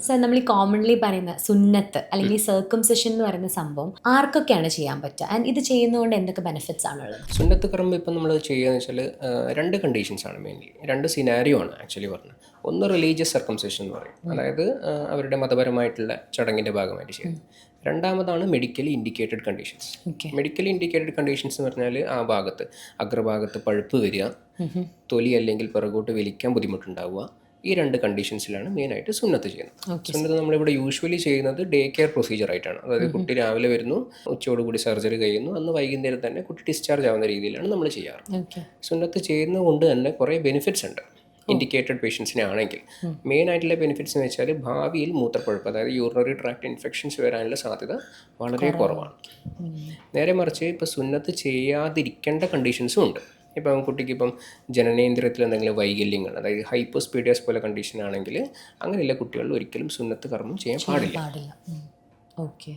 Sir നമ്മൾ ഈ commonly പറയുന്ന സുന്നത്ത് അല്ലെങ്കിൽ സർക്കംസിഷൻ എന്ന് പറയുന്ന സംഭവം ആർക്കൊക്കെയാണ് ചെയ്യാൻ പറ്റുക ആൻഡ് ഇത് ചെയ്യുന്നതുകൊണ്ട് എന്തൊക്കെ ബെനിഫിറ്റ്സ് ആണുള്ളത്? സുന്നത്ത് കർമ്മം ഇപ്പം നമ്മൾ ചെയ്യുകയെന്ന് വെച്ചാൽ രണ്ട് കണ്ടീഷൻസ് ആണ് മെയിൻലി, രണ്ട് സിനാരിയോ ആണ് ആക്ച്വലി പറഞ്ഞത്. ഒന്ന് റിലീജിയസ് സർക്കംസിഷൻ എന്ന് പറയും, അതായത് അവരുടെ മതപരമായിട്ടുള്ള ചടങ്ങിൻ്റെ ഭാഗമായിട്ട് ചെയ്യുന്നത്. രണ്ടാമതാണ് medically indicated conditions. Medically indicated conditions എന്ന് പറഞ്ഞാൽ ആ ഭാഗത്ത് അഗ്രഭാഗത്ത് പഴുപ്പ് വരിക, തൊലി അല്ലെങ്കിൽ പിറകോട്ട് വലിക്കാൻ ബുദ്ധിമുട്ടുണ്ടാവുക, ഈ രണ്ട് കണ്ടീഷൻസിലാണ് മെയിനായിട്ട് സുന്നത്ത് ചെയ്യുന്നത്. സുന്നത്ത് നമ്മളിവിടെ യൂഷ്വലി ചെയ്യുന്നത് ഡേ കെയർ പ്രൊസീജിയർ ആയിട്ടാണ്. അതായത് കുട്ടി രാവിലെ വരുന്നു, ഉച്ചയോടുകൂടി സർജറി കഴിയുന്നു, അന്ന് വൈകുന്നേരം തന്നെ കുട്ടി ഡിസ്ചാർജ് ആവുന്ന രീതിയിലാണ് നമ്മൾ ചെയ്യാറ്. സുന്നത്ത് ചെയ്യുന്നത് കൊണ്ട് തന്നെ കുറേ ബെനിഫിറ്റ്സ് ഉണ്ട് ഇൻഡിക്കേറ്റഡ് പേഷ്യൻസിനെ ആണെങ്കിൽ. മെയിൻ ആയിട്ടുള്ള ബെനിഫിറ്റ്സ് എന്ന് വെച്ചാൽ ഭാവിയിൽ മൂത്രപ്പഴുപ്പ്, അതായത് യൂറിനറി ട്രാക്ട് ഇൻഫെക്ഷൻസ് വരാനുള്ള സാധ്യത വളരെ കുറവാണ്. നേരെ മറിച്ച് ഇപ്പോൾ സുന്നത്ത് ചെയ്യാതിരിക്കേണ്ട കണ്ടീഷൻസും ഉണ്ട്. ഇപ്പം കുട്ടിക്ക് ജനനേന്ദ്രിയത്തിൽ എന്തെങ്കിലും വൈകല്യങ്ങൾ, അതായത് ഹൈപ്പോസ്പീഡിയസ് പോലെ കണ്ടീഷൻ ആണെങ്കിൽ അങ്ങനെയുള്ള കുട്ടികളിൽ ഒരിക്കലും സുന്നത്ത് കർമ്മം ചെയ്യാൻ പാടില്ല. ഓക്കെ.